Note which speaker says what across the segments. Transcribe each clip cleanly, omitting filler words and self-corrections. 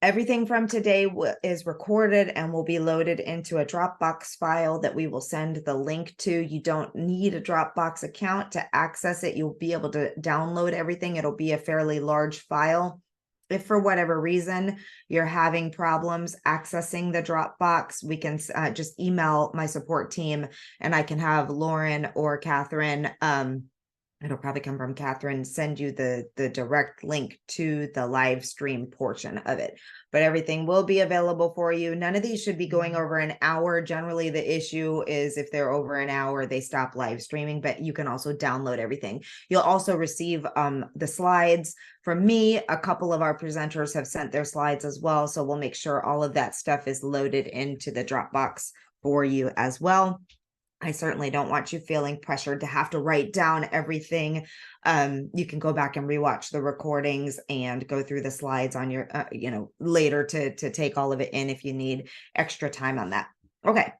Speaker 1: Everything from today is recorded and will be loaded into a Dropbox file that we will send the link to. You don't need a Dropbox account to access it. You'll be able to download everything. It'll be a fairly large file. If for whatever reason you're having problems accessing the Dropbox, we can just email my support team and I can have Lauren or Catherine, it'll probably come from Catherine, send you the direct link to the live stream portion of it. But everything will be available for you. None of these should be going over an hour. Generally, the issue is if they're over an hour, they stop live streaming, but you can also download everything. You'll also receive the slides from me. A couple of our presenters have sent their slides as well. So we'll make sure all of that stuff is loaded into the Dropbox for you as well. I certainly don't want you feeling pressured to have to write down everything. You can go back and rewatch the recordings and go through the slides on your, later to take all of it in if you need extra time on that. Okay.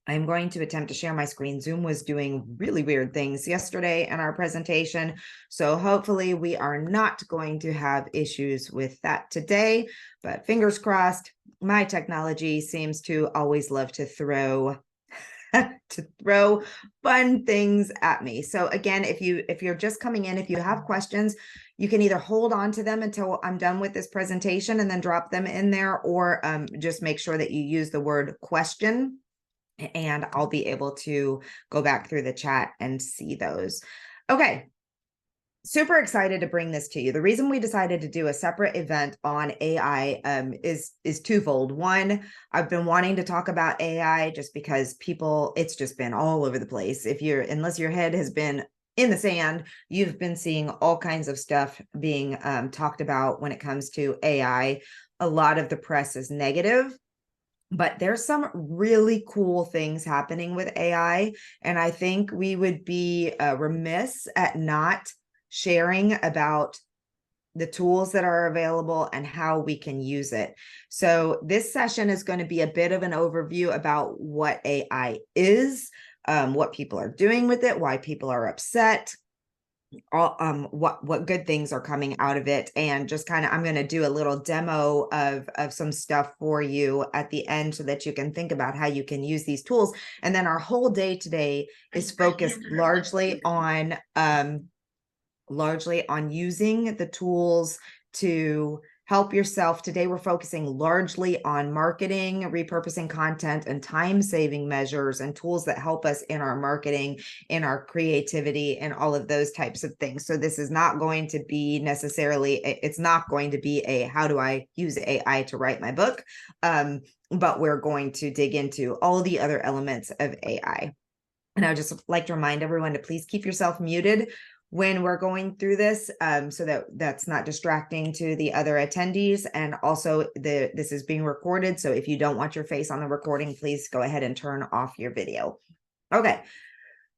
Speaker 1: I'm going to attempt to share my screen. Zoom was doing really weird things yesterday in our presentation. So hopefully we are not going to have issues with that today, but fingers crossed. My technology seems to always love to throw fun things at me. So again, if you're just coming in, if you have questions, you can either hold on to them until I'm done with this presentation and then drop them in there, or just make sure that you use the word question and I'll be able to go back through the chat and see those. Okay. Super excited to bring this to you. The reason we decided to do a separate event on AI is twofold. One, I've been wanting to talk about AI just because it's just been all over the place. Unless your head has been in the sand, you've been seeing all kinds of stuff being talked about when it comes to AI. A lot of the press is negative, but there's some really cool things happening with AI. And I think we would be remiss at not sharing about the tools that are available and how we can use it. So this session is going to be a bit of an overview about what AI is, what people are doing with it, why people are upset, what good things are coming out of it, and just kind of I'm going to do a little demo of some stuff for you at the end so that you can think about how you can use these tools. And then our whole day today is focused largely on using the tools to help yourself. Today, we're focusing largely on marketing, repurposing content, and time-saving measures and tools that help us in our marketing, in our creativity, and all of those types of things. So this is not going to be it's not going to be a how do I use AI to write my book, but we're going to dig into all the other elements of AI. And I would just like to remind everyone to please keep yourself muted when we're going through this, so that's not distracting to the other attendees. And also this is being recorded. So if you don't want your face on the recording, please go ahead and turn off your video. Okay.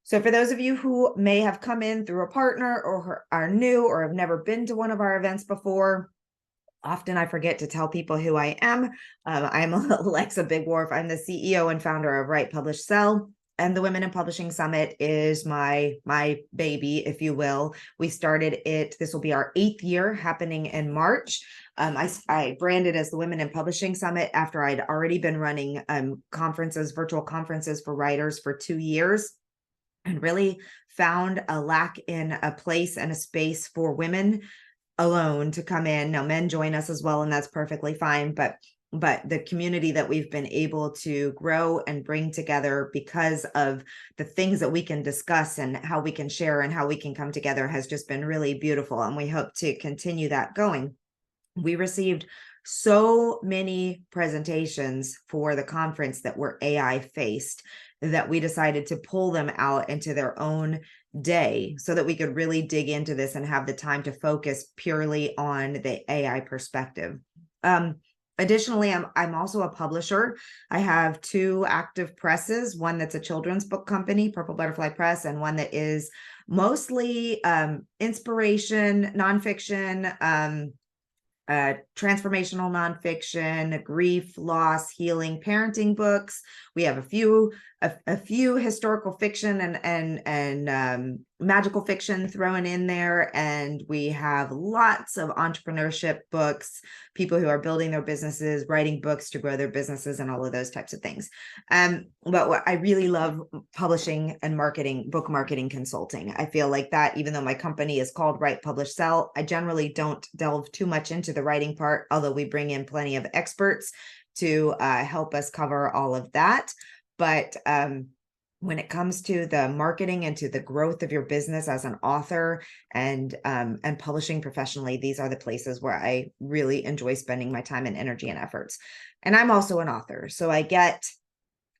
Speaker 1: So for those of you who may have come in through a partner or are new or have never been to one of our events before, often I forget to tell people who I am. I'm Alexa Bigwarf. I'm the CEO and founder of Write, Publish, Sell. And the Women in Publishing Summit is my baby, if you will. We started it. This will be our 8th year, happening in March. I branded as the Women in Publishing Summit after I'd already been running virtual conferences for writers for 2 years, and really found a lack in a place and a space for women alone to come in. Now, men join us as well, and that's perfectly fine. But the community that we've been able to grow and bring together because of the things that we can discuss and how we can share and how we can come together has just been really beautiful. And we hope to continue that going. We received so many presentations for the conference that were AI faced that we decided to pull them out into their own day so that we could really dig into this and have the time to focus purely on the AI perspective. Additionally, I'm also a publisher. I have 2 active presses, one that's a children's book company, Purple Butterfly Press, and one that is mostly inspiration, nonfiction, transformational nonfiction, grief, loss, healing, parenting books. We have a few a few historical fiction and magical fiction thrown in there, and we have lots of entrepreneurship books, people who are building their businesses, writing books to grow their businesses, and all of those types of things. But what I really love publishing and marketing, book marketing consulting. I feel like that, even though my company is called Write, Publish, Sell, I generally don't delve too much into the writing part, although we bring in plenty of experts to help us cover all of that. But when it comes to the marketing and to the growth of your business as an author and publishing professionally, these are the places where I really enjoy spending my time and energy and efforts. And I'm also an author, so I get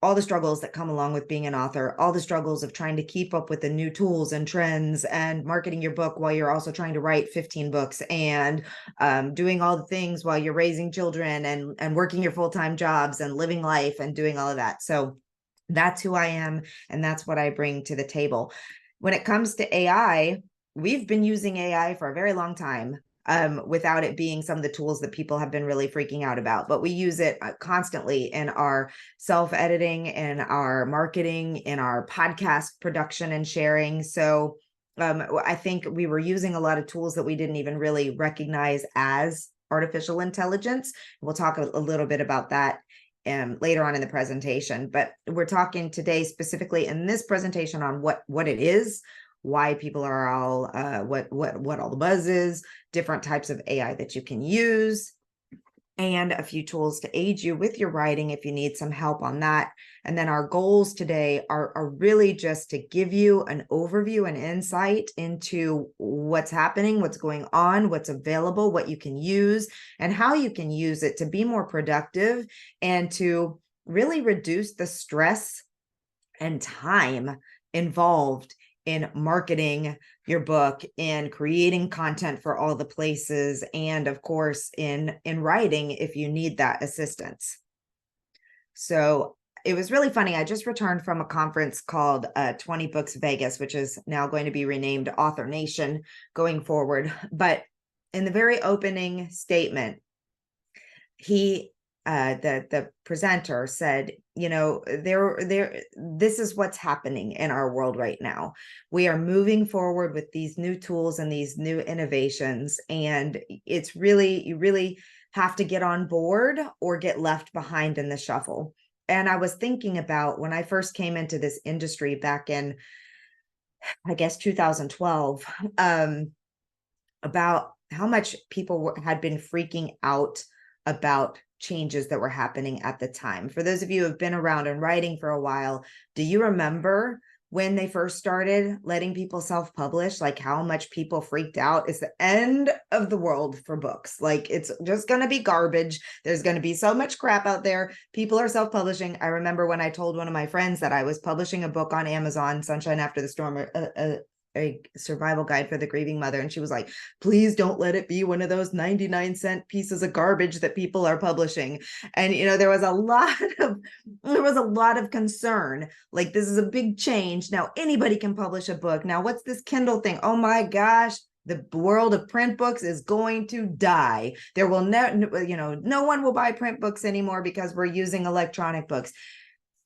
Speaker 1: all the struggles that come along with being an author, all the struggles of trying to keep up with the new tools and trends and marketing your book while you're also trying to write 15 books and doing all the things while you're raising children and working your full-time jobs and living life and doing all of that. So that's who I am, and that's what I bring to the table. When it comes to AI, we've been using AI for a very long time, without it being some of the tools that people have been really freaking out about. But we use it constantly in our self-editing, in our marketing, in our podcast production and sharing. So I think we were using a lot of tools that we didn't even really recognize as artificial intelligence. We'll talk a little bit about that later on in the presentation, but we're talking today specifically in this presentation on what it is, why people are all what all the buzz is, different types of AI that you can use, and a few tools to aid you with your writing if you need some help on that. And then our goals today are really just to give you an overview and insight into what's happening, what's going on, what's available, what you can use, and how you can use it to be more productive and to really reduce the stress and time involved in marketing your book, in creating content for all the places, and of course in writing if you need that assistance. So it was really funny. I just returned from a conference called 20 Books Vegas, which is now going to be renamed Author Nation going forward. But in the very opening statement, the presenter said, this is what's happening in our world right now. We are moving forward with these new tools and these new innovations, and it's really, you really have to get on board or get left behind in the shuffle. And I was thinking about when I first came into this industry back in, I guess, 2012, about how much people had been freaking out about changes that were happening at the time. For those of you who have been around and writing for a while, do you remember when they first started letting people self-publish, like how much people freaked out? It's the end of the world for books. Like, it's just going to be garbage. There's going to be so much crap out there. People are self-publishing. I remember when I told one of my friends that I was publishing a book on Amazon, Sunshine After the Storm, a survival guide for the grieving mother, and she was like, please don't let it be one of those 99-cent pieces of garbage that people are publishing. And there was a lot of concern, like, this is a big change. Now anybody can publish a book. Now what's this Kindle thing? Oh my gosh, the world of print books is going to die. There will no one will buy print books anymore because we're using electronic books.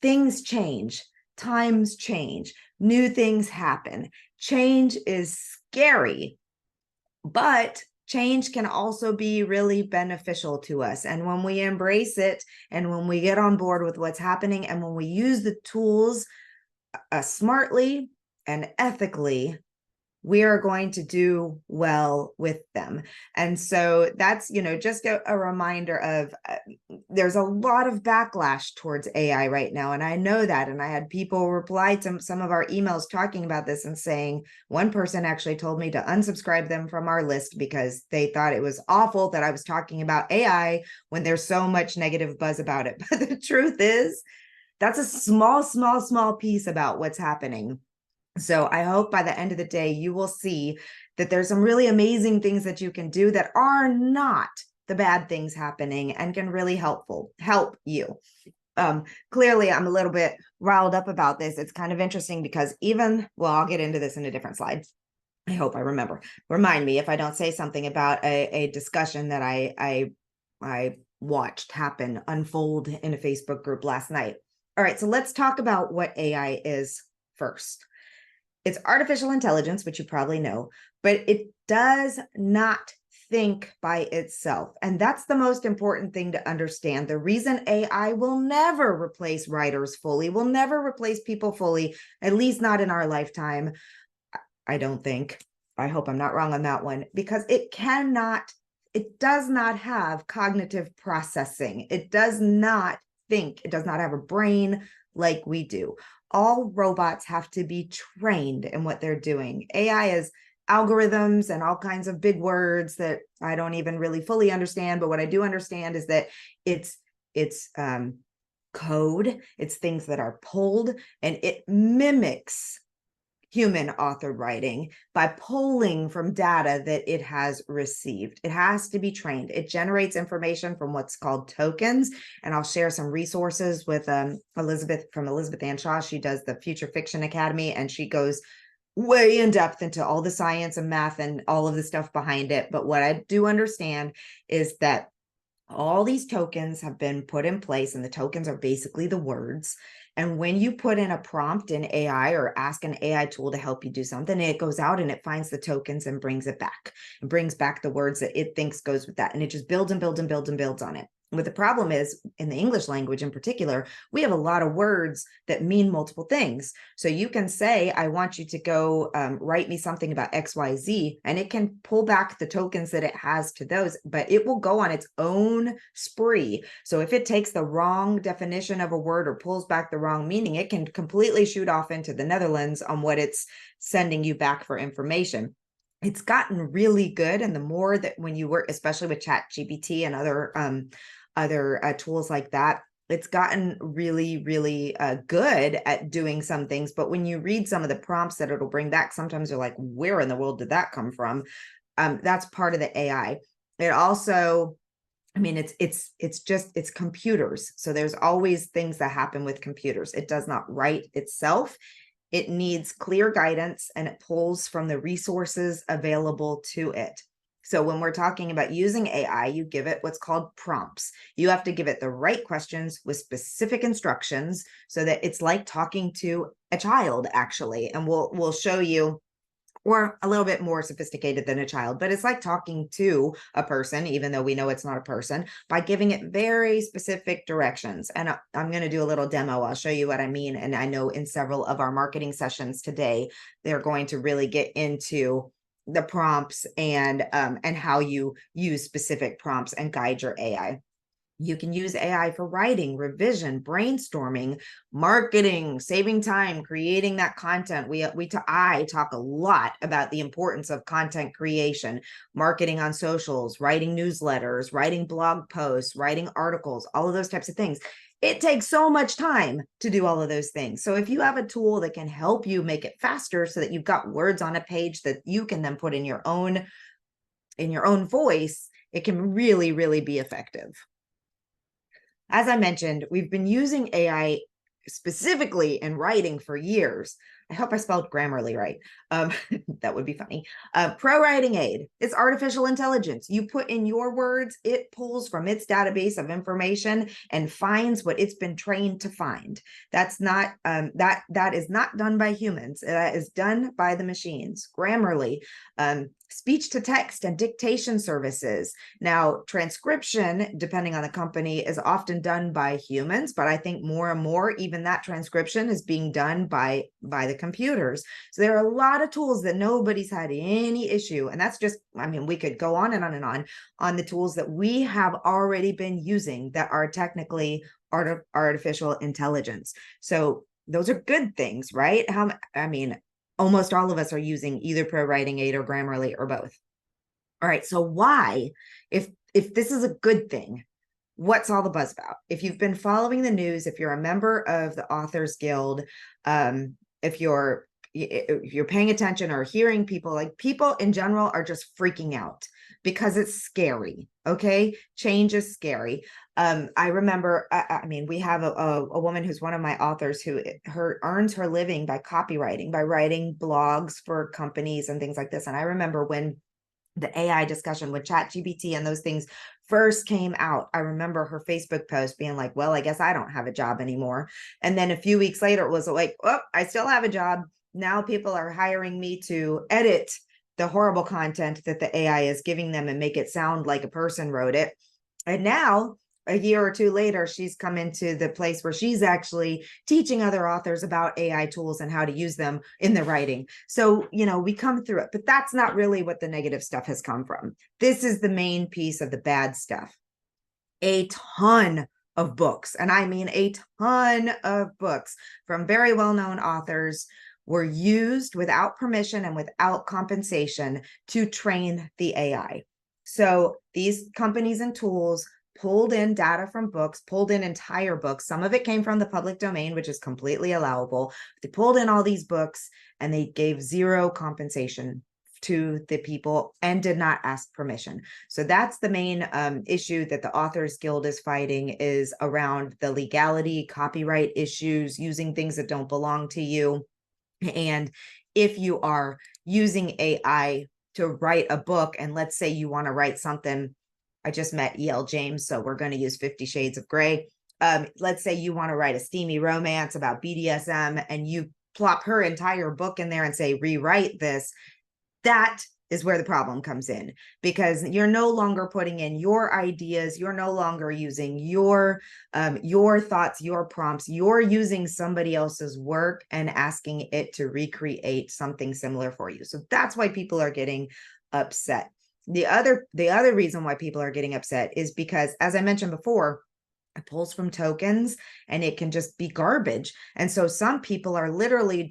Speaker 1: Things change, times change, new things happen. Change is scary, but change can also be really beneficial to us. And when we embrace it, and when we get on board with what's happening, and when we use the tools smartly and ethically, we are going to do well with them. And so that's, just a reminder of there's a lot of backlash towards AI right now. And I know that. And I had people reply to some of our emails talking about this and saying, one person actually told me to unsubscribe them from our list because they thought it was awful that I was talking about AI when there's so much negative buzz about it. But the truth is, that's a small piece about what's happening. So I hope by the end of the day, you will see that there's some really amazing things that you can do that are not the bad things happening and can really help you. Clearly, I'm a little bit riled up about this. It's kind of interesting because I'll get into this in a different slide. I hope I remember. Remind me if I don't say something about a discussion that I watched unfold in a Facebook group last night. All right, so let's talk about what AI is first. It's artificial intelligence, which you probably know, but it does not think by itself. And that's the most important thing to understand. The reason AI will never replace writers fully, will never replace people fully, at least not in our lifetime, I don't think. I hope I'm not wrong on that one, because it does not have cognitive processing. It does not think. It does not have a brain like we do. All robots have to be trained in what they're doing. AI is algorithms and all kinds of big words that I don't even really fully understand. But what I do understand is that it's code, it's things that are pulled, and it mimics human authored writing by pulling from data that it has received. It has to be trained. It generates information from what's called tokens. And I'll share some resources with Elizabeth Ann Shaw. She does the Future Fiction Academy, and she goes way in depth into all the science and math and all of the stuff behind it. But what I do understand is that all these tokens have been put in place, and the tokens are basically the words. And when you put in a prompt in AI or ask an AI tool to help you do something, it goes out and it finds the tokens and brings it back and brings back the words that it thinks goes with that. And it just builds and builds and builds and builds on it. What the problem is, in the English language in particular, we have a lot of words that mean multiple things. So you can say, I want you to go write me something about XYZ, and it can pull back the tokens that it has to those, but it will go on its own spree. So if it takes the wrong definition of a word or pulls back the wrong meaning, it can completely shoot off into the Netherlands on what it's sending you back for information. It's gotten really good. And the more that when you work, especially with ChatGPT and other tools like that, it's gotten really, really good at doing some things. But when you read some of the prompts that it'll bring back, sometimes you're like, where in the world did that come from? That's part of the AI. It also, I mean, it's computers. So there's always things that happen with computers. It does not write itself. It needs clear guidance, and it pulls from the resources available to it. So when we're talking about using AI, you give it what's called prompts. You have to give it the right questions with specific instructions so that it's like talking to a child, actually. And we'll show you, or a little bit more sophisticated than a child, but it's like talking to a person, even though we know it's not a person, by giving it very specific directions. And I'm going to do a little demo. I'll show you what I mean. And I know in several of our marketing sessions today, they're going to really get into the prompts and how you use specific prompts and guide your AI. You can use AI for writing, revision, brainstorming, marketing, saving time, creating that content. I talk a lot about the importance of content creation, marketing on socials, writing newsletters, writing blog posts, writing articles, all of those types of things. It takes so much time to do all of those things. So if you have a tool that can help you make it faster so that you've got words on a page that you can then put in your own voice, it can really, really be effective. As I mentioned, we've been using AI specifically in writing for years. I hope I spelled Grammarly right. That would be funny. Pro Writing Aid. It's artificial intelligence. You put in your words, it pulls from its database of information and finds what it's been trained to find. That's not that is not done by humans. That is done by the machines. Grammarly, speech to text and dictation services. Now, transcription, depending on the company, is often done by humans, but I think more and more, even that transcription is being done by the computers. So there are a lot of tools that nobody's had any issue. And that's just, I mean, we could go on and on the tools that we have already been using that are technically artificial intelligence. So those are good things, right? Almost all of us are using either Pro Writing Aid or Grammarly or both. All right, so why, if this is a good thing, what's all the buzz about? If you've been following the news, if you're a member of the Authors Guild, if you're paying attention or hearing people in general are just freaking out because it's scary. Okay. Change is scary. I remember, we have a woman who's one of my authors who earns her living by copywriting, by writing blogs for companies and things like this. And I remember when the AI discussion with ChatGPT and those things first came out, I remember her Facebook post being like, well, I guess I don't have a job anymore. And then a few weeks later, it was like, oh, I still have a job. Now people are hiring me to edit the horrible content that the AI is giving them and make it sound like a person wrote it. And now, a year or two later, she's come into the place where she's actually teaching other authors about AI tools and how to use them in their writing. So, we come through it, but that's not really what the negative stuff has come from. This is the main piece of the bad stuff. A ton of books, and I mean a ton of books from very well-known authors, were used without permission and without compensation to train the AI. So these companies and tools pulled in data from books, pulled in entire books. Some of it came from the public domain, which is completely allowable. They pulled in all these books and they gave zero compensation to the people and did not ask permission. So that's the main issue that the Authors Guild is fighting, is around the legality, copyright issues, using things that don't belong to you. And if you are using AI to write a book, and let's say you want to write something, I just met E.L. James, so we're going to use 50 Shades of Grey. Let's say you want to write a steamy romance about BDSM, and you plop her entire book in there and say, rewrite this. That is where the problem comes in, because you're no longer putting in your ideas. You're no longer using your thoughts, your prompts. You're using somebody else's work and asking it to recreate something similar for you. So that's why people are getting upset. The other reason why people are getting upset is because, as I mentioned before, it pulls from tokens and it can just be garbage. And so some people are literally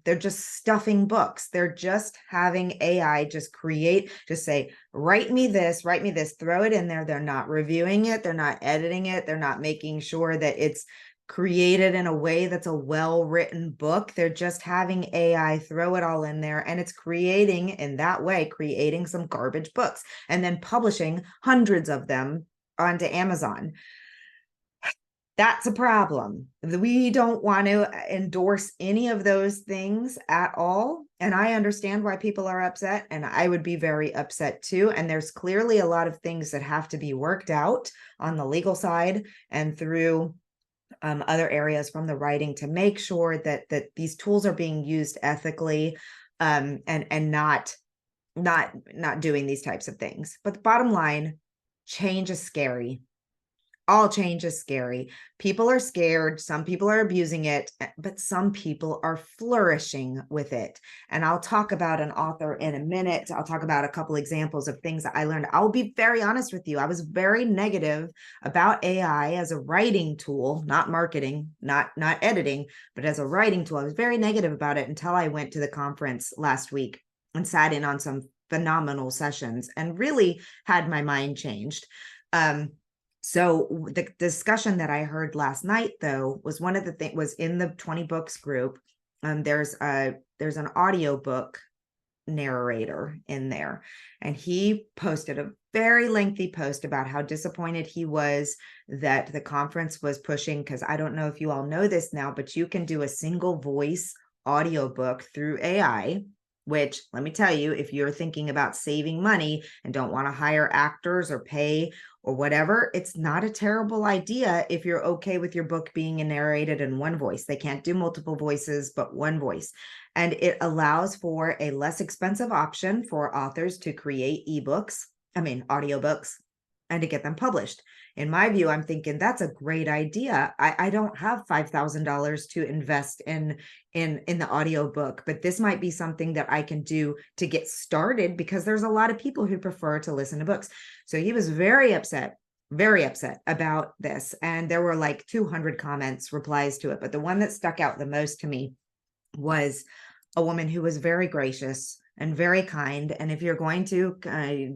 Speaker 1: they're just stuffing books. They're just having AI just say, write me this, throw it in there. They're not reviewing it. They're not editing it. They're not making sure that it's created in a way that's a well-written book. They're just having AI throw it all in there, and it's creating some garbage books and then publishing hundreds of them onto Amazon. That's a problem. We don't want to endorse any of those things at all. And I understand why people are upset, and I would be very upset too. And there's clearly a lot of things that have to be worked out on the legal side and through other areas from the writing to make sure that these tools are being used ethically, and not doing these types of things. But the bottom line, change is scary. All change is scary. People are scared. Some people are abusing it, but some people are flourishing with it. And I'll talk about an author in a minute. I'll talk about a couple examples of things that I learned. I'll be very honest with you. I was very negative about AI as a writing tool, not marketing, not editing, but as a writing tool. I was very negative about it until I went to the conference last week and sat in on some phenomenal sessions and really had my mind changed. So the discussion that I heard last night, though, was one of the things was in the 20 books group. There's an audiobook narrator in there, and he posted a very lengthy post about how disappointed he was that the conference was pushing, because I don't know if you all know this now, but you can do a single voice audiobook through AI. Which, let me tell you, if you're thinking about saving money and don't want to hire actors or pay or whatever, it's not a terrible idea if you're okay with your book being narrated in one voice. They can't do multiple voices, but one voice. And it allows for a less expensive option for authors to create audiobooks, and to get them published. In my view, I'm thinking that's a great idea. I don't have $5,000 to invest in the audiobook, but this might be something that I can do to get started, because there's a lot of people who prefer to listen to books. So he was very upset about this. And there were like 200 replies to it. But the one that stuck out the most to me was a woman who was very gracious and very kind. And if you're going to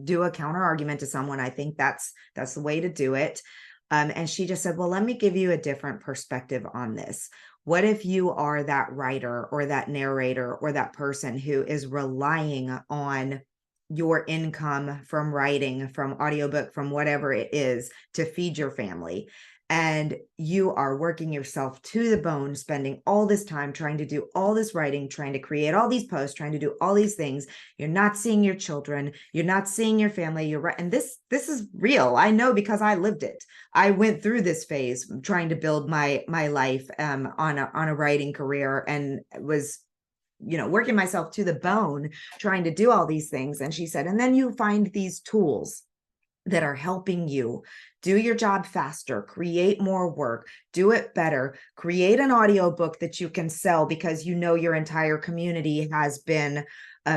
Speaker 1: do a counter argument to someone, I think that's the way to do it. And she just said, well, let me give you a different perspective on this. What if you are that writer or that narrator or that person who is relying on your income from writing, from audiobook, from whatever it is, to feed your family? and you are working yourself to the bone, spending all this time trying to do all this writing, trying to create all these posts, trying to do all these things. You're not seeing your children, you're not seeing your family. You're right. And this is real. I know because I lived it. I went through this phase trying to build my life on a writing career, and was working myself to the bone trying to do all these things. And she said, and then you find these tools that are helping you do your job faster, create more work, do it better, create an audiobook that you can sell because your entire community has been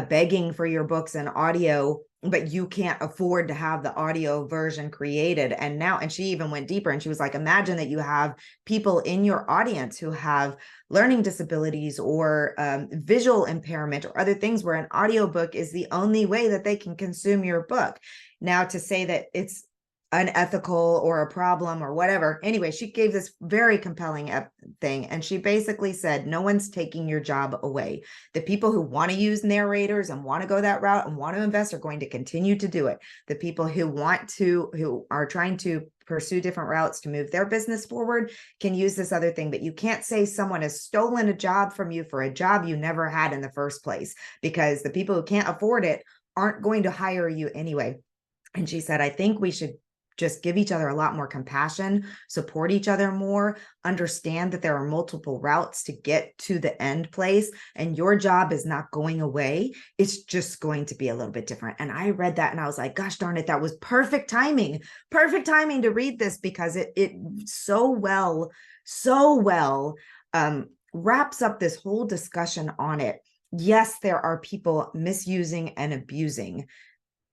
Speaker 1: begging for your books and audio, but you can't afford to have the audio version created. And she even went deeper, and she was like, imagine that you have people in your audience who have learning disabilities or visual impairment or other things, where an audiobook is the only way that they can consume your book. Now, to say that it's unethical or a problem or whatever. Anyway, she gave this very compelling thing. And she basically said, no one's taking your job away. The people who want to use narrators and want to go that route and want to invest are going to continue to do it. The people who are trying to pursue different routes to move their business forward can use this other thing. But you can't say someone has stolen a job from you for a job you never had in the first place, because the people who can't afford it aren't going to hire you anyway. And she said, I think we should just give each other a lot more compassion, support each other more, understand that there are multiple routes to get to the end place, and your job is not going away. It's just going to be a little bit different. And I read that and I was like, gosh darn it, that was perfect timing to read this, because it so well wraps up this whole discussion on it. Yes, there are people misusing and abusing.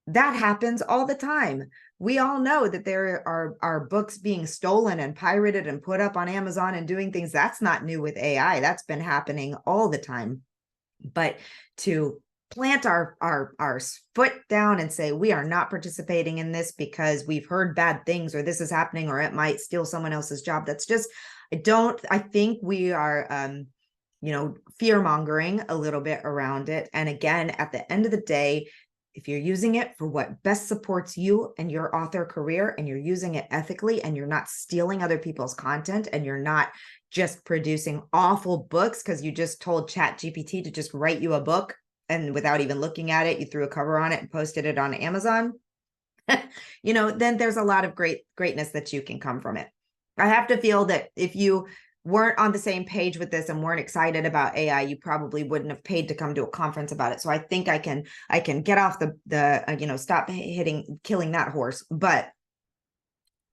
Speaker 1: That happens all the time. We all know that there are books being stolen and pirated and put up on Amazon and doing things. That's not new with AI. That's been happening all the time. But to plant our foot down and say, we are not participating in this because we've heard bad things, or this is happening, or it might steal someone else's job. That's just, I think we are, fear mongering a little bit around it. And again, at the end of the day, if you're using it for what best supports you and your author career, and you're using it ethically, and you're not stealing other people's content, and you're not just producing awful books because you just told ChatGPT to just write you a book, and without even looking at it, you threw a cover on it and posted it on Amazon, then there's a lot of greatness that you can come from it. I have to feel that if you weren't on the same page with this and weren't excited about AI, you probably wouldn't have paid to come to a conference about it. So I think I can get off the stop killing that horse. But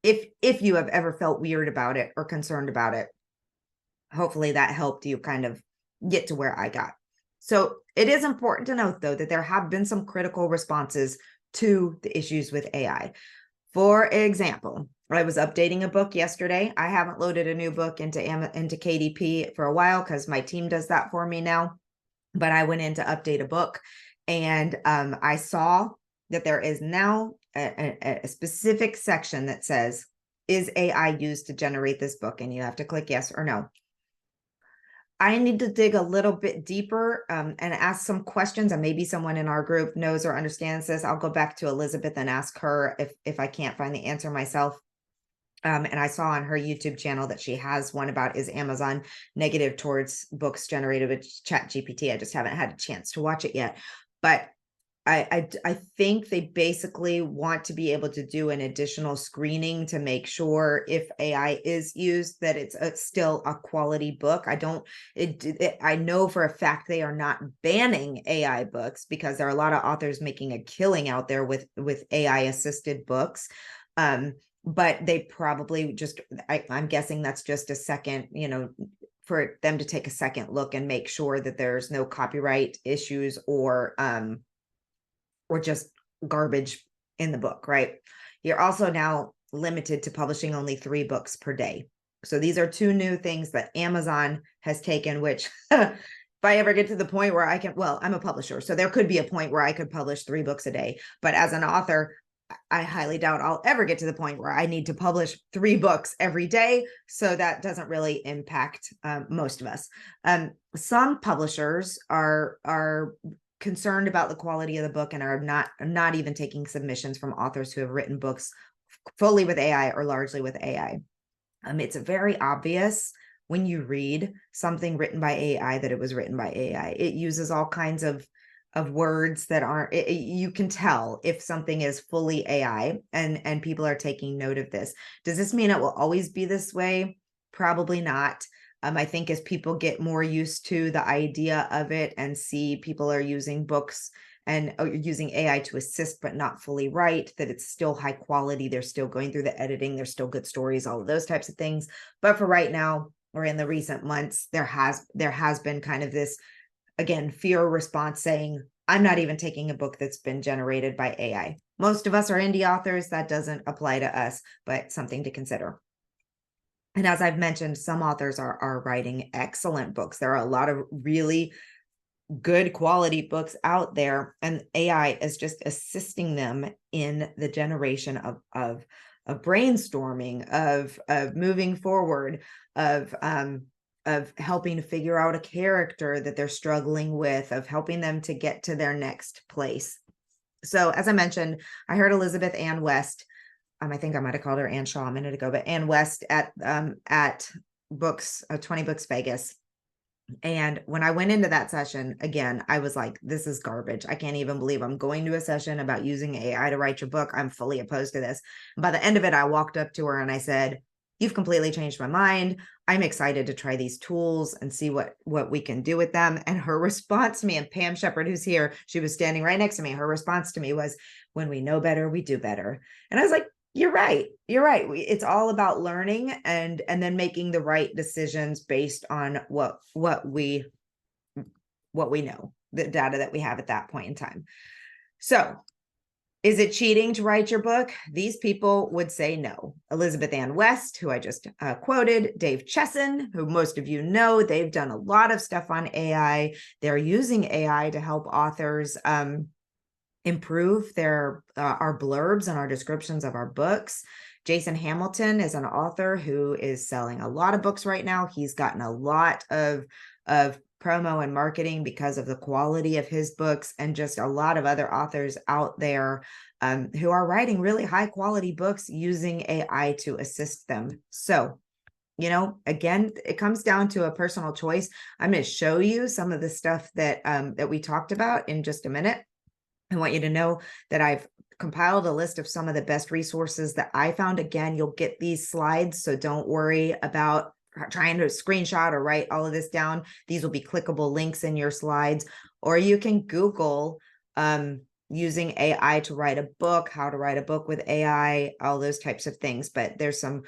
Speaker 1: if you have ever felt weird about it or concerned about it, hopefully that helped you kind of get to where I got. So it is important to note, though, that there have been some critical responses to the issues with AI. For example, I was updating a book yesterday. I haven't loaded a new book into KDP for a while because my team does that for me now. But I went in to update a book, and I saw that there is now a specific section that says, is AI used to generate this book? And you have to click yes or no. I need to dig a little bit deeper and ask some questions, and maybe someone in our group knows or understands this. I'll go back to Elizabeth and ask her if I can't find the answer myself. And I saw on her YouTube channel that she has one about, is Amazon negative towards books generated with ChatGPT? I just haven't had a chance to watch it yet. But I think they basically want to be able to do an additional screening to make sure, if AI is used, that it's still a quality book. I know for a fact they are not banning AI books, because there are a lot of authors making a killing out there with AI assisted books. But they probably just, I'm guessing that's just a second, for them to take a second look and make sure that there's no copyright issues or just garbage in the book, right? You're also now limited to publishing only 3 books per day. So these are 2 new things that Amazon has taken, which if I ever get to the point where I'm a publisher, so there could be a point where I could publish 3 books a day. But as an author, I highly doubt I'll ever get to the point where I need to publish 3 books every day. So that doesn't really impact most of us. Some publishers are concerned about the quality of the book and are not even taking submissions from authors who have written books fully with AI or largely with AI. It's very obvious when you read something written by AI that it was written by AI. It uses all kinds of words that aren't, you can tell if something is fully AI, and people are taking note of this. Does this mean it will always be this way? Probably not. I think as people get more used to the idea of it and see people are using books and using AI to assist, but not fully write, that it's still high quality. They're still going through the editing. There's still good stories, all of those types of things. But for right now, or in the recent months, there has been kind of this, again, fear response saying, I'm not even taking a book that's been generated by AI. Most of us are indie authors. That doesn't apply to us, but something to consider. And as I've mentioned, some authors are writing excellent books. There are a lot of really good quality books out there, and AI is just assisting them in the generation of brainstorming, of moving forward, of helping to figure out a character that they're struggling with, of helping them to get to their next place. So as I mentioned, I heard Elizabeth Ann West. I think I might have called her Ann Shaw a minute ago, but Ann West at books 20 Books Vegas. And when I went into that session, again, I was like, this is garbage. I can't even believe I'm going to a session about using AI to write your book. I'm fully opposed to this. And by the end of it, I walked up to her and I said, you've completely changed my mind. I'm excited to try these tools and see what we can do with them. And her response to me, and Pam Shepard, who's here, she was standing right next to me. Her response to me was, when we know better, we do better. And I was like, you're right. You're right. It's all about learning and then making the right decisions based on what we know, the data that we have at that point in time. So, is it cheating to write your book? These people would say no. Elizabeth Ann West, who I just quoted, Dave Chesson, who most of you know, they've done a lot of stuff on AI. They're using AI to help authors improve their our blurbs and our descriptions of our books. Jason Hamilton is an author who is selling a lot of books right now. He's gotten a lot of promo and marketing because of the quality of his books, and just a lot of other authors out there who are writing really high quality books using AI to assist them. So, you know, again, it comes down to a personal choice. I'm going to show you some of the stuff that that we talked about in just a minute. I want you to know that I've compiled a list of some of the best resources that I found. Again, you'll get these slides, so don't worry about trying to screenshot or write all of this down. These will be clickable links in your slides, or you can Google using AI to write a book, how to write a book with AI, all those types of things. But there's some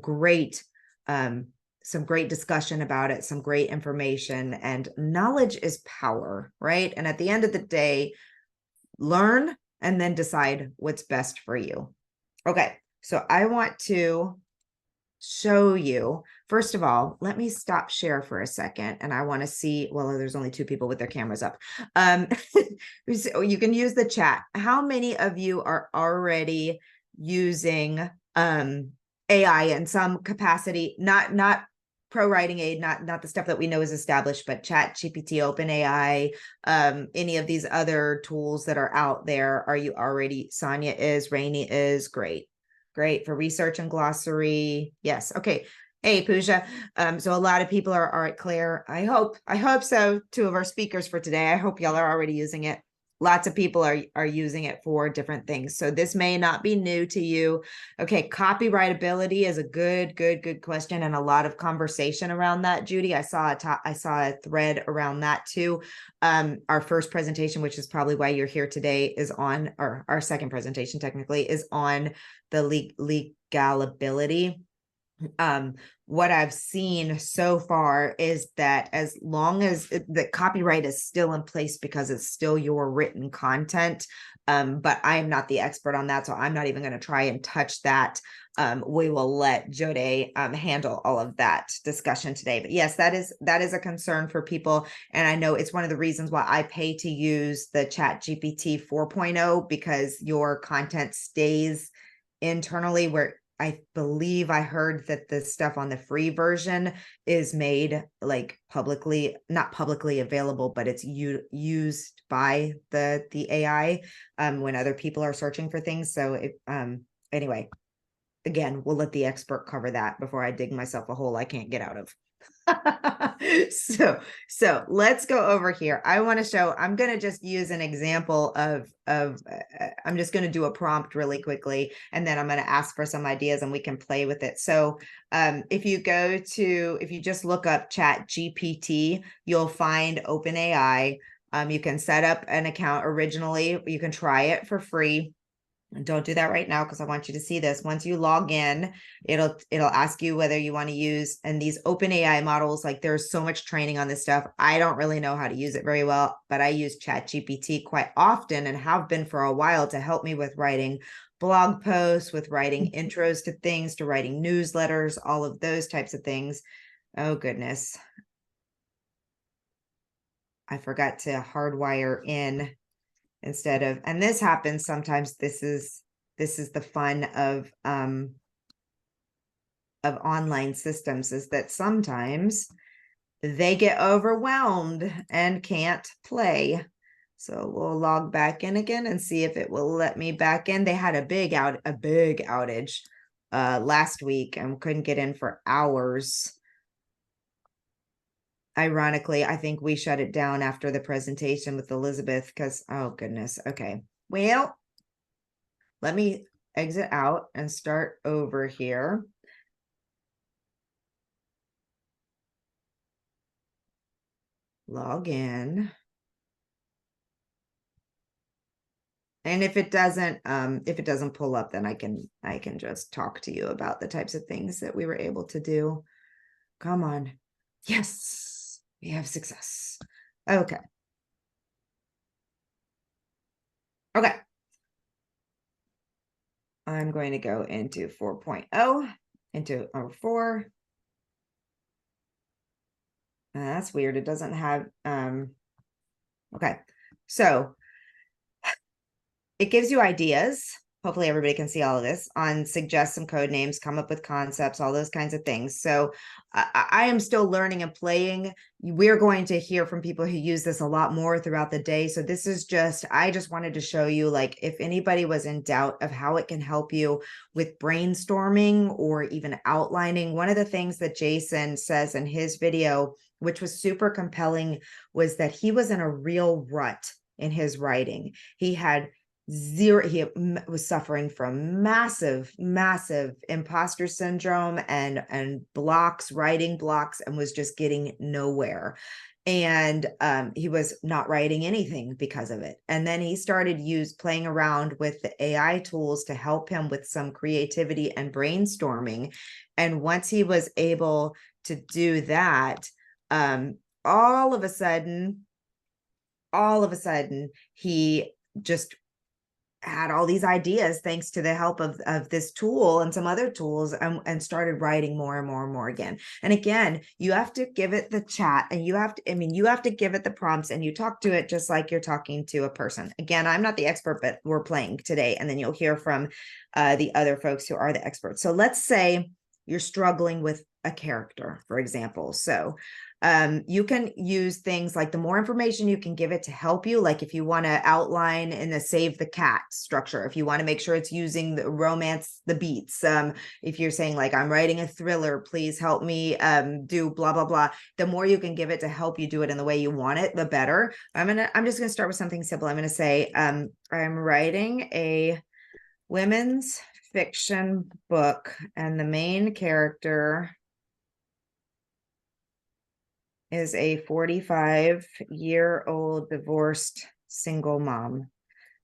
Speaker 1: great discussion about it, some great information, and knowledge is power, right? And at the end of the day, learn and then decide what's best for you. Okay, so I want to show you, first of all, let me stop share for a second, and I want to see, well, there's only 2 people with their cameras up. So you can use the chat. How many of you are already using AI in some capacity, not pro writing aid, not the stuff that we know is established, but ChatGPT, OpenAI, any of these other tools that are out there? Are you already? Sonia is, Rainey is, great for research and glossary. Yes, okay. Hey, Pooja. So a lot of people are at Claire. I hope so. 2 of our speakers for today, I hope y'all are already using it. Lots of people are using it for different things. So this may not be new to you. Okay, copyrightability is a good question, and a lot of conversation around that. Judy, I saw a thread around that too. Our first presentation, which is probably why you're here today, is on, or our second presentation technically, is on the legalability. What I've seen so far is that as long as the copyright is still in place because it's still your written content, but I am not the expert on that, so I'm not even going to try and touch that. We will let Jode handle all of that discussion today. But yes, that is a concern for people, and I know it's one of the reasons why I pay to use the ChatGPT 4.0, because your content stays internally, where I believe I heard that the stuff on the free version is made like not publicly available, but it's used by the AI when other people are searching for things. So anyway, again, we'll let the expert cover that before I dig myself a hole I can't get out of. So let's go over here. I want to show, I'm going to just use an example of I'm just going to do a prompt really quickly, and then I'm going to ask for some ideas and we can play with it. So if you just look up ChatGPT, you'll find OpenAI. You can set up an account originally. You can try it for free. And don't do that right now because I want you to see this. Once you log in, it'll ask you whether you want to use, and these open AI models, like there's so much training on this stuff. I don't really know how to use it very well, but I use ChatGPT quite often and have been for a while to help me with writing blog posts, with writing intros to things, to writing newsletters, all of those types of things. Oh goodness. I forgot to hardwire in instead of, and this happens sometimes. This is the fun of online systems, is that sometimes they get overwhelmed and can't play. So we'll log back in again and see if it will let me back in. They had a big outage last week and couldn't get in for hours. Ironically, I think we shut it down after the presentation with Elizabeth because, oh goodness. Okay. Well, let me exit out and start over here. Log in. And if it doesn't pull up, then I can just talk to you about the types of things that we were able to do. Come on. Yes, we have success. Okay. Okay. I'm going to go into 4.0, into 04. That's weird. It doesn't have, okay. So it gives you ideas. Hopefully everybody can see all of this on suggest some code names, come up with concepts, all those kinds of things. So I am still learning and playing. We're going to hear from people who use this a lot more throughout the day. So this is I just wanted to show you, like, if anybody was in doubt of how it can help you with brainstorming or even outlining. One of the things that Jason says in his video, which was super compelling, was that he was in a real rut in his writing. He was suffering from massive imposter syndrome and writing blocks, and was just getting nowhere. And he was not writing anything because of it. And then he started playing around with the AI tools to help him with some creativity and brainstorming. And once he was able to do that, all of a sudden, he just had all these ideas thanks to the help of this tool and some other tools, and started writing more and more again. And again, you have to give it the chat, and you have to give it the prompts, and you talk to it just like you're talking to a person. Again, I'm not the expert, but we're playing today, and then you'll hear from the other folks who are the experts. So let's say you're struggling with a character, for example. So you can use things like, the more information you can give it to help you, like if you want to outline in the save the cat structure, if you want to make sure it's using the romance, the beats, if you're saying like, I'm writing a thriller, please help me do blah blah blah, the more you can give it to help you do it in the way you want it, the better. I'm just going to start with something simple. I'm going to say I'm writing a women's fiction book, and the main character is a 45-year-old divorced single mom.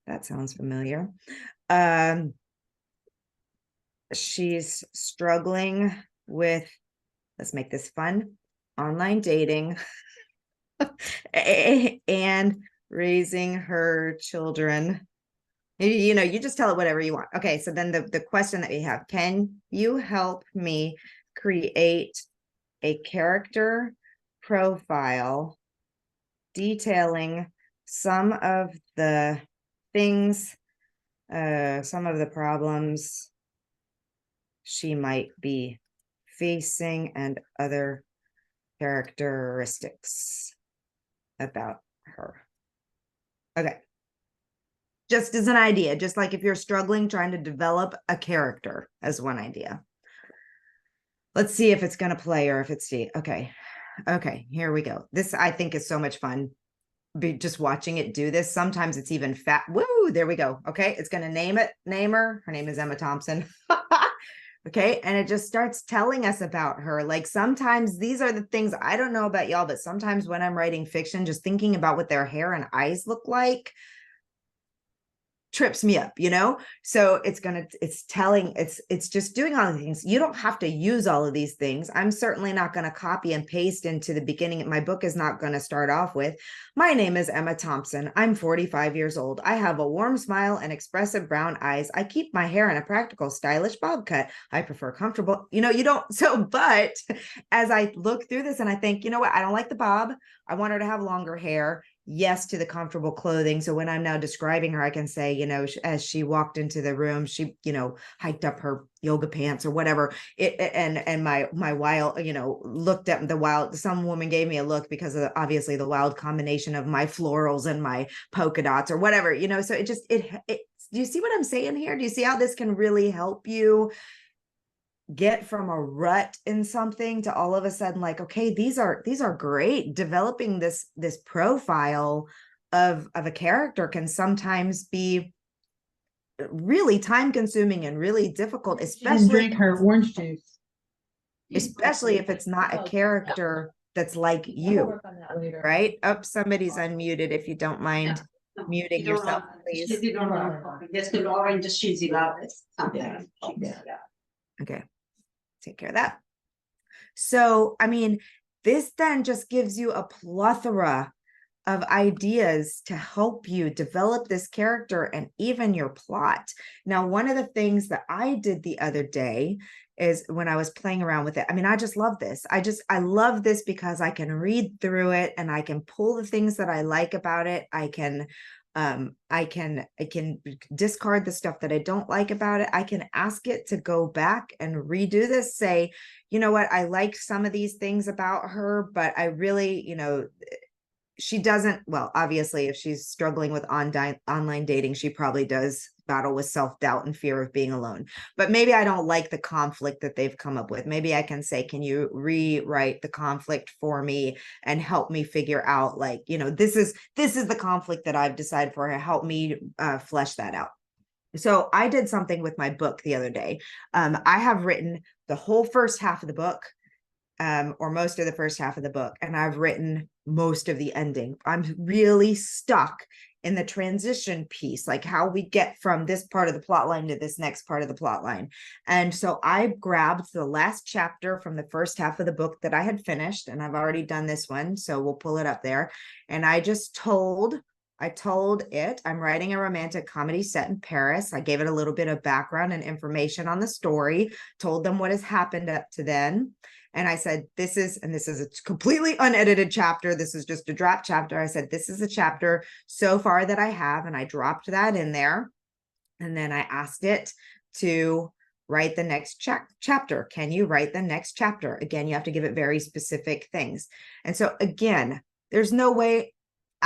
Speaker 1: That sounds familiar. She's struggling with, let's make this fun, online dating and raising her children. You just tell it whatever you want. Okay, so then the question that we have, can you help me create a character profile detailing some of the things, some of the problems she might be facing, and other characteristics about her? Okay. just as an idea, just like if you're struggling trying to develop a character as one idea. Let's see if it's going to play or if it's okay. Okay, here we go. This I think is so much fun. Just watching it do this. Sometimes it's even fat. Woo, there we go. Okay, it's going to name her. Her name is Emma Thompson. Okay, and it just starts telling us about her. Like sometimes these are the things, I don't know about y'all, but sometimes when I'm writing fiction, just thinking about what their hair and eyes look like trips me up, you know? So it's just doing all the things. You don't have to use all of these things. I'm certainly not going to copy and paste into the beginning. My book is not going to start off with, my name is Emma Thompson. I'm 45 years old. I have a warm smile and expressive brown eyes. I keep my hair in a practical, stylish bob cut. I prefer comfortable, you don't. So, but as I look through this and I think, you know what? I don't like the bob. I want her to have longer hair. Yes to the comfortable clothing. So when I'm now describing her, I can say, as she walked into the room, she, hiked up her yoga pants or whatever. And my wild, looked at some woman gave me a look because of obviously the wild combination of my florals and my polka dots or whatever, so it do you see what I'm saying here? Do you see how this can really help you get from a rut in something to all of a sudden like, okay, these are great. Developing this profile of a character can sometimes be really time consuming and really difficult, especially
Speaker 2: drink her orange juice,
Speaker 1: especially if it's not a character that's like you, right? Oh, somebody's unmuted. If you don't mind muting yourself, please. Okay, take care of that. So, I mean, this then just gives you a plethora of ideas to help you develop this character and even your plot. Now, one of the things that I did the other day is when I was playing around with it. I mean, I just love this. I love this because I can read through it and I can pull the things that I like about it. I can discard the stuff that I don't like about it. I can ask it to go back and redo this, say, you know what, I like some of these things about her, but I really, she doesn't, well, obviously, if she's struggling with online dating, she probably does battle with self-doubt and fear of being alone. But maybe I don't like the conflict that they've come up with. Maybe I can say, can you rewrite the conflict for me and help me figure out, like, this is the conflict that I've decided for her. Help me flesh that out. So I did something with my book the other day. I have written the whole first half of the book, or most of the first half of the book, and I've written most of the ending. I'm really stuck in the transition piece, like how we get from this part of the plot line to this next part of the plot line. And so I grabbed the last chapter from the first half of the book that I had finished, and I've already done this one, so we'll pull it up there. And I told it, I'm writing a romantic comedy set in Paris. I gave it a little bit of background and information on the story, told them what has happened up to then. And I said, this is a completely unedited chapter. This is just a draft chapter. I said, this is a chapter so far that I have, and I dropped that in there. And then I asked it to write the next chapter. Can you write the next chapter? Again, you have to give it very specific things. And so again, there's no way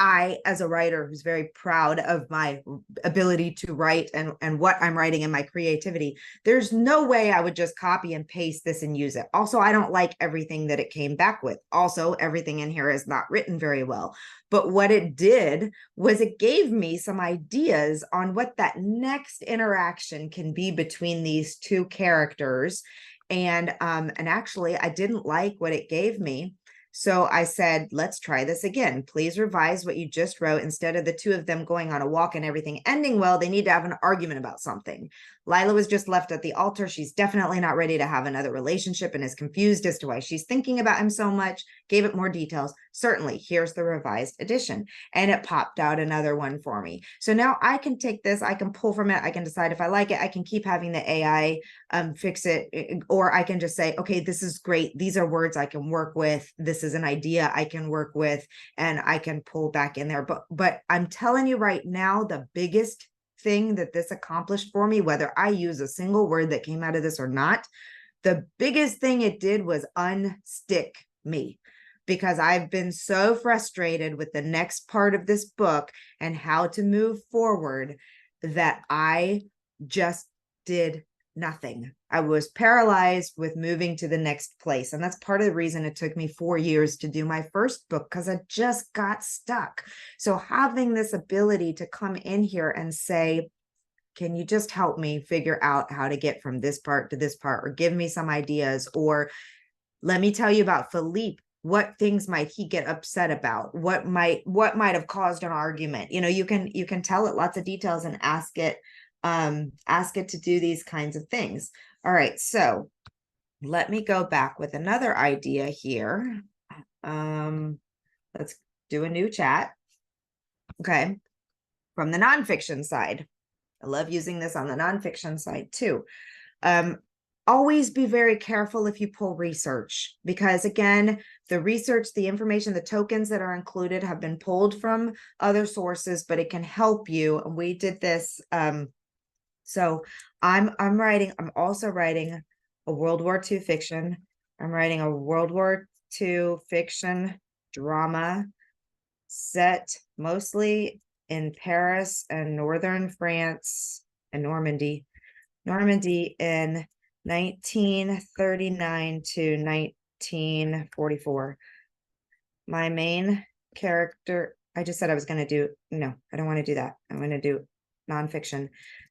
Speaker 1: I, as a writer who's very proud of my ability to write and what I'm writing and my creativity, there's no way I would just copy and paste this and use it. Also, I don't like everything that it came back with. Also, everything in here is not written very well. But what it did was it gave me some ideas on what that next interaction can be between these two characters. And actually, I didn't like what it gave me. So I said, let's try this again. Please revise what you just wrote. Instead of the two of them going on a walk and everything ending well, they need to have an argument about something. Lila was just left at the altar. She's definitely not ready to have another relationship and is confused as to why she's thinking about him so much. Gave it more details. Certainly, here's the revised edition. And it popped out another one for me. So now I can take this, I can pull from it, I can decide if I like it, I can keep having the AI fix it, or I can just say, okay, this is great. These are words I can work with. This is an idea I can work with, and I can pull back in there. But I'm telling you right now, the biggest thing that this accomplished for me, whether I use a single word that came out of this or not, the biggest thing it did was unstick me, because I've been so frustrated with the next part of this book and how to move forward that I just did nothing. I was paralyzed with moving to the next place. And that's part of the reason it took me 4 years to do my first book, because I just got stuck. So having this ability to come in here and say, can you just help me figure out how to get from this part to this part, or give me some ideas, or let me tell you about Philippe. What things might he get upset about? What might have caused an argument? You can tell it lots of details and ask it to do these kinds of things. All right, so let me go back with another idea here. Let's do a new chat. Okay, from the nonfiction side. I love using this on the nonfiction side too. Always be very careful if you pull research, because again, the research, the information, the tokens that are included have been pulled from other sources, but it can help you. And we did this. So I'm also writing a World War II fiction. I'm writing a World War II fiction drama set mostly in Paris and northern France and Normandy in 1939 to 1944. My main character, I just said I was going to do, no, I don't want to do that. I'm going to do nonfiction.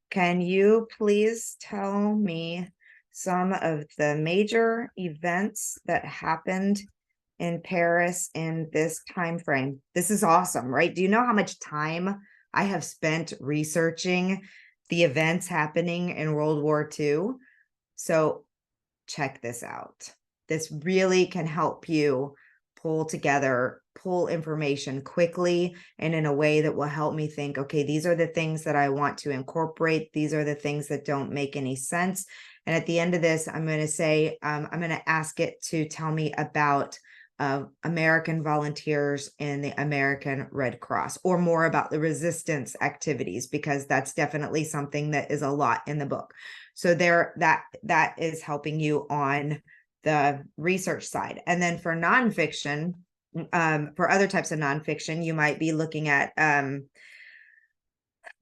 Speaker 1: Can you please tell me some of the major events that happened in Paris in this time frame? This is awesome, right? Do you know how much time I have spent researching the events happening in World War II? So check this out. This really can help you pull information quickly and in a way that will help me think, okay, these are the things that I want to incorporate. These are the things that don't make any sense. And at the end of this, I'm going to say, I'm going to ask it to tell me about American volunteers in the American Red Cross, or more about the resistance activities, because that's definitely something that is a lot in the book. So that is helping you on the research side. And then for nonfiction, for other types of nonfiction, you might be looking at,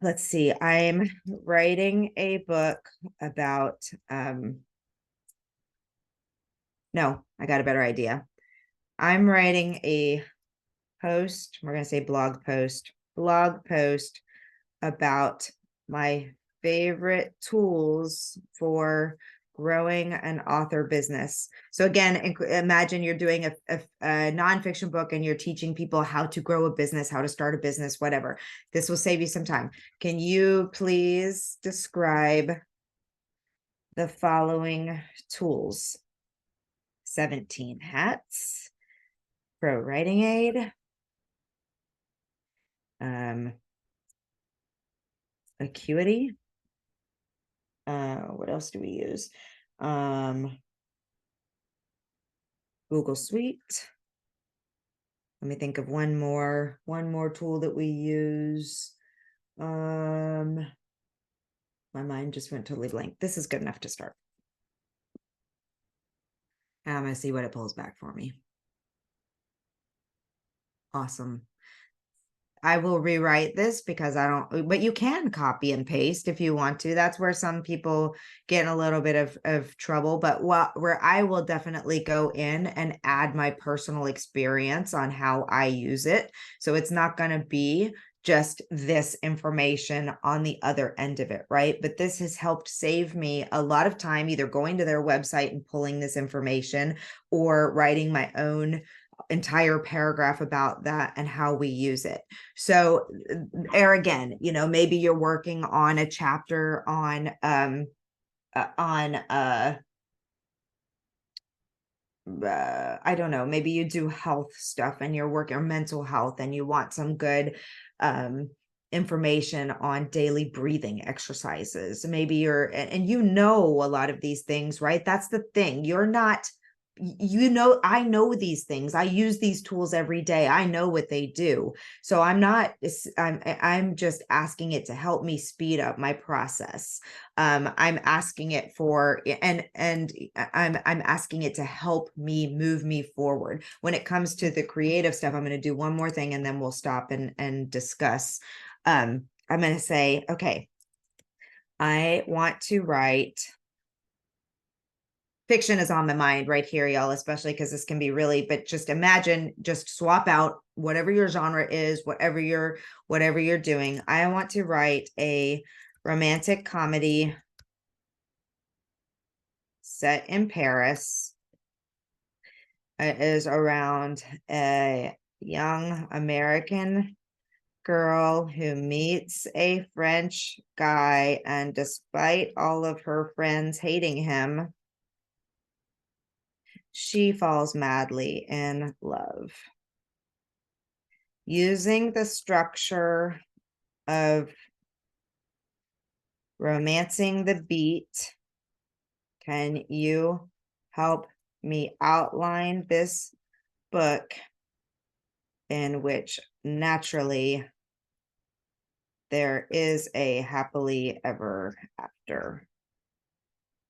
Speaker 1: let's see, I'm writing a book about, no, I got a better idea. I'm writing a post, we're going to say blog post about my favorite tools for growing an author business. So again, imagine you're doing a nonfiction book and you're teaching people how to grow a business, how to start a business, whatever. This will save you some time. Can you please describe the following tools? 17 hats, pro writing aid, Acuity. What else do we use? Google Suite. Let me think of one more tool that we use. My mind just went totally blank. This is good enough to start. I'm going to see what it pulls back for me. Awesome. I will rewrite this because I don't, but you can copy and paste if you want to. That's where some people get in a little bit of trouble, but where I will definitely go in and add my personal experience on how I use it. So it's not going to be just this information on the other end of it, right? But this has helped save me a lot of time, either going to their website and pulling this information, or writing my own entire paragraph about that and how we use it. So there again, maybe you're working on a chapter on I don't know, maybe you do health stuff and you're working on mental health and you want some good information on daily breathing exercises. Maybe and a lot of these things, right? That's the thing. You're not, I know these things. I use these tools every day. I know what they do. So I'm just asking it to help me speed up my process. I'm asking it for, and I'm asking it to help me move me forward. When it comes to the creative stuff, I'm going to do one more thing and then we'll stop and discuss. I'm going to say, okay, I want to write fiction is on my mind right here, y'all, especially because this can be really, but just imagine, just swap out whatever your genre is, whatever you're doing. I want to write a romantic comedy set in Paris. It is around a young American girl who meets a French guy, and despite all of her friends hating him, she falls madly in love. Using the structure of romancing the beat, can you help me outline this book in which naturally there is a happily ever after?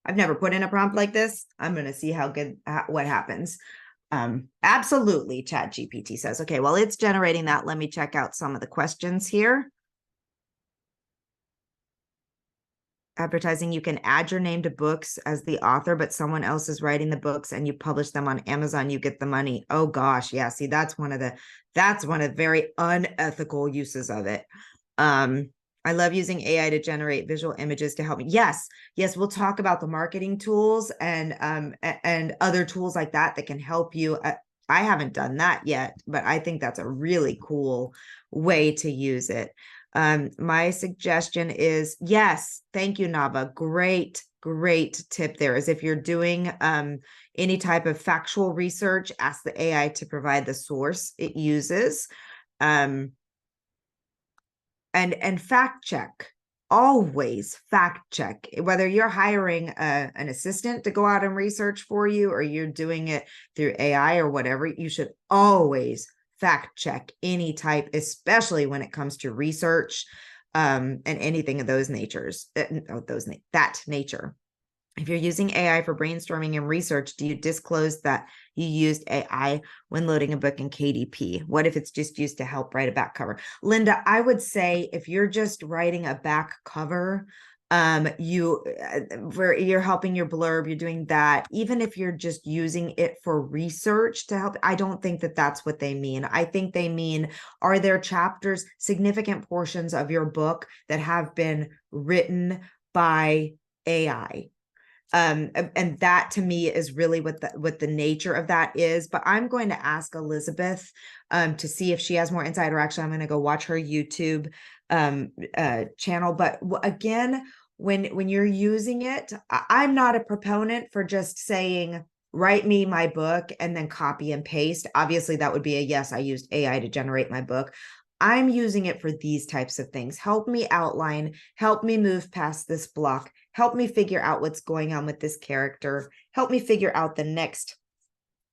Speaker 1: I've never put in a prompt like this. I'm going to see what happens. Absolutely, ChatGPT says. Okay, well, it's generating that. Let me check out some of the questions here. Advertising, you can add your name to books as the author, but someone else is writing the books and you publish them on Amazon, you get the money. Oh gosh, yeah. See, that's one of the very unethical uses of it. I love using AI to generate visual images to help me. Yes, we'll talk about the marketing tools and other tools like that can help you. I haven't done that yet, but I think that's a really cool way to use it. My suggestion is, yes, thank you, Nava. Great tip there is if you're doing any type of factual research, ask the AI to provide the source it uses. And fact check. Always fact check. Whether you're hiring an assistant to go out and research for you, or you're doing it through AI or whatever, you should always fact check any type, especially when it comes to research and anything of those natures, that nature. If you're using AI for brainstorming and research, do you disclose that you used AI when loading a book in KDP? What if it's just used to help write a back cover? Linda, I would say if you're just writing a back cover, you're helping your blurb, you're doing that. Even if you're just using it for research to help, I don't think that that's what they mean. I think they mean, are there chapters, significant portions of your book that have been written by AI? And that to me is really what the nature of that is. But I'm going to ask Elizabeth to see if she has more insight, or actually I'm going to go watch her YouTube channel. But again, when you're using it, I'm not a proponent for just saying, write me my book and then copy and paste. Obviously, that would be a yes, I used AI to generate my book. I'm using it for these types of things. Help me outline, help me move past this block, help me figure out what's going on with this character, help me figure out the next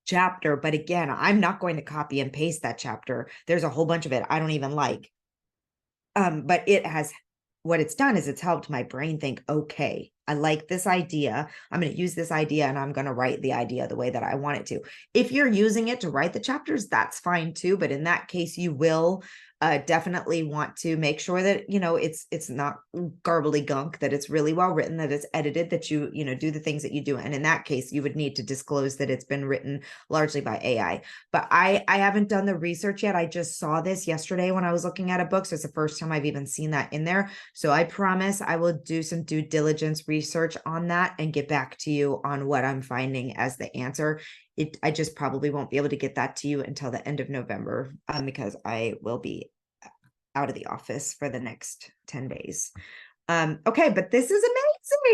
Speaker 1: chapter. But again, I'm not going to copy and paste that chapter. There's a whole bunch of it I don't even like. But what it's done is it's helped my brain think, okay, I like this idea. I'm going to use this idea and I'm going to write the idea the way that I want it to. If you're using it to write the chapters, that's fine too. But in that case, you will definitely want to make sure that, it's not garbly gunk, that it's really well written, that it's edited, that you do the things that you do. And in that case, you would need to disclose that it's been written largely by AI. But I haven't done the research yet. I just saw this yesterday when I was looking at a book. So it's the first time I've even seen that in there. So I promise I will do some due diligence research on that and get back to you on what I'm finding as the answer. I just probably won't be able to get that to you until the end of November because I will be out of the office for the next 10 days. Okay, but this is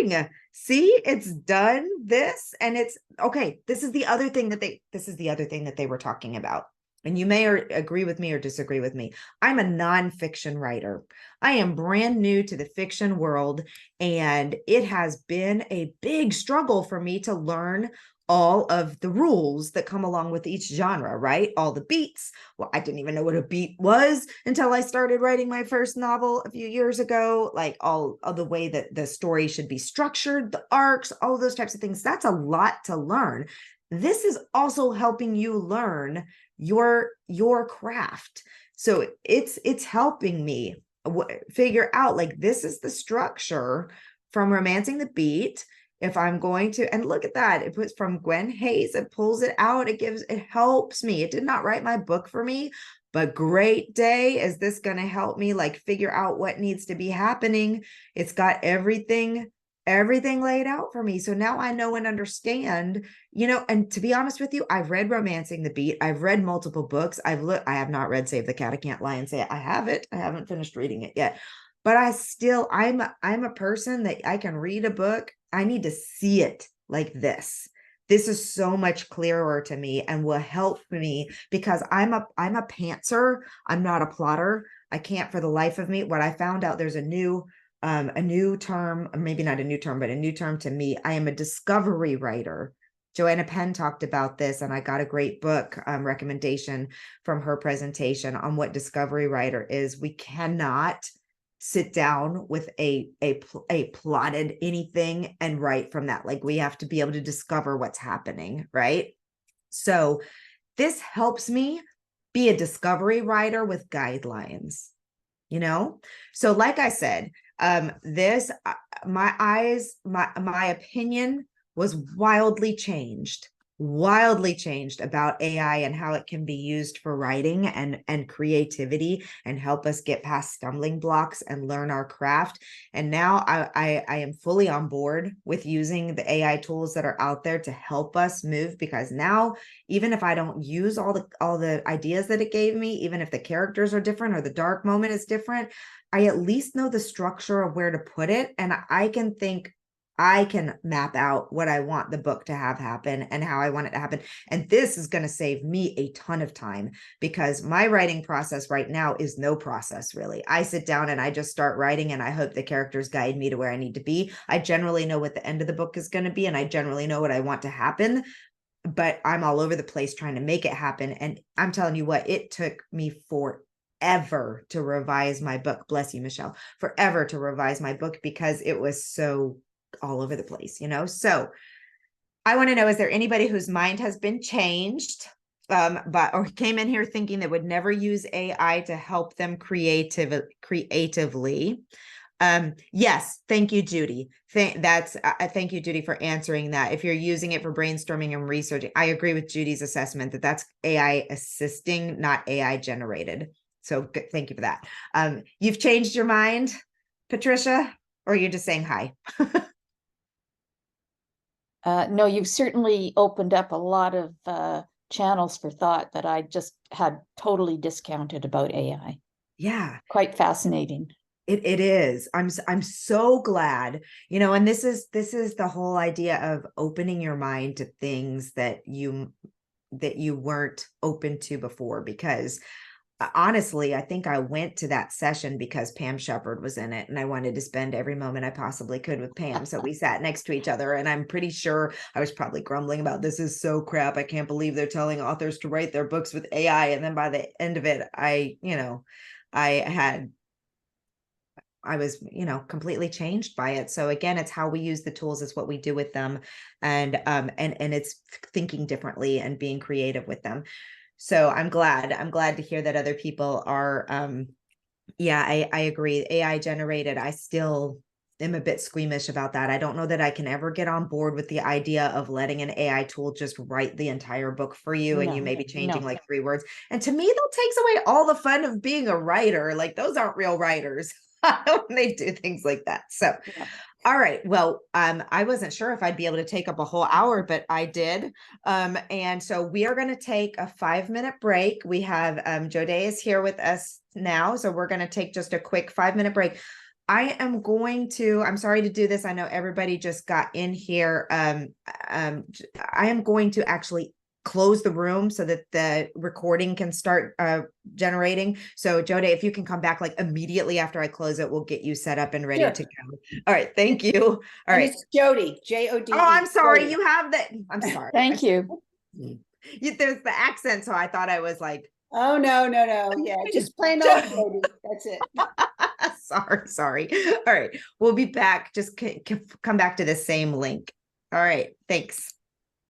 Speaker 1: amazing. See, it's done this, and it's okay. This is the other thing that they were talking about. And you may agree with me or disagree with me. I'm a nonfiction writer. I am brand new to the fiction world, and it has been a big struggle for me to learn all of the rules that come along with each genre, right? All the beats. Well, I didn't even know what a beat was until I started writing my first novel a few years ago. Like all of the way that the story should be structured, the arcs, all of those types of things. That's a lot to learn. This is also helping you learn your craft. So it's helping me figure out, like, this is the structure from Romancing the Beat, if I'm going to, and look at that, it puts from Gwen Hayes, it pulls it out, it helps me. It did not write my book for me, but great day. Is this going to help me like figure out what needs to be happening? It's got everything laid out for me. So now I know and understand, and to be honest with you, I've read Romancing the Beat. I've read multiple books. I have not read Save the Cat. I can't lie and say I have it. I haven't finished reading it yet, but I'm a person that I can read a book. I need to see it like this. This is so much clearer to me and will help me because I'm a pantser. I'm not a plotter. I can't for the life of me. What I found out, there's a new term, maybe not a new term, but a new term to me. I am a discovery writer. Joanna Penn talked about this, and I got a great book recommendation from her presentation on what discovery writer is. We cannot sit down with a plotted anything and write from that. Like, we have to be able to discover what's happening, right? So this helps me be a discovery writer with guidelines, So like I said, my opinion was wildly changed about AI and how it can be used for writing and creativity and help us get past stumbling blocks and learn our craft. And now I am fully on board with using the AI tools that are out there to help us move, because now, even if I don't use all the ideas that it gave me, even if the characters are different or the dark moment is different, I at least know the structure of where to put it. And I can map out what I want the book to have happen and how I want it to happen. And this is going to save me a ton of time, because my writing process right now is no process, really. I sit down and I just start writing, and I hope the characters guide me to where I need to be. I generally know what the end of the book is going to be, and I generally know what I want to happen, but I'm all over the place trying to make it happen. And I'm telling you what, it took me forever to revise my book. Bless you, Michelle. Forever to revise my book because it was so all over the place, So I want to know, is there anybody whose mind has been changed, or came in here thinking they would never use AI to help them creatively? Yes. Thank you, Judy. Thank you, Judy, for answering that. If you're using it for brainstorming and researching, I agree with Judy's assessment that that's AI assisting, not AI generated. So good. Thank you for that. You've changed your mind, Patricia, or you're just saying hi?
Speaker 2: No, you've certainly opened up a lot of channels for thought that I just had totally discounted about AI.
Speaker 1: Yeah.
Speaker 2: Quite fascinating.
Speaker 1: It is. I'm so glad, and this is the whole idea of opening your mind to things that you weren't open to before, because honestly, I think I went to that session because Pam Shepard was in it, and I wanted to spend every moment I possibly could with Pam. So we sat next to each other, and I'm pretty sure I was probably grumbling about, this is so crap. I can't believe they're telling authors to write their books with AI. And then by the end of it, I was, completely changed by it. So again, it's how we use the tools, it's what we do with them. And it's thinking differently and being creative with them. So I'm glad to hear that other people are, I agree. AI generated. I still am a bit squeamish about that. I don't know that I can ever get on board with the idea of letting an AI tool just write the entire book for you, and you may be changing like 3 words. And to me, that takes away all the fun of being a writer. Like, those aren't real writers when they do things like that. So, all right. Well, I wasn't sure if I'd be able to take up a whole hour, but I did. And so we are going to take a 5-minute break. We have Jode is here with us now. So we're going to take just a quick 5-minute break. I'm sorry to do this. I know everybody just got in here. I am going to actually close the room so that the recording can start generating. So Jode, if you can come back like immediately after I close it, we'll get you set up and ready to go. All right. Thank you. All right.
Speaker 3: It's Jody, Jode.
Speaker 1: Oh, I'm sorry. You have that. I'm sorry.
Speaker 2: Thank you.
Speaker 1: There's the accent. So I thought I was like,
Speaker 3: oh, no. Yeah, just plain old Jody. That's it.
Speaker 1: Sorry. All right. We'll be back. Just come back to the same link. All right. Thanks.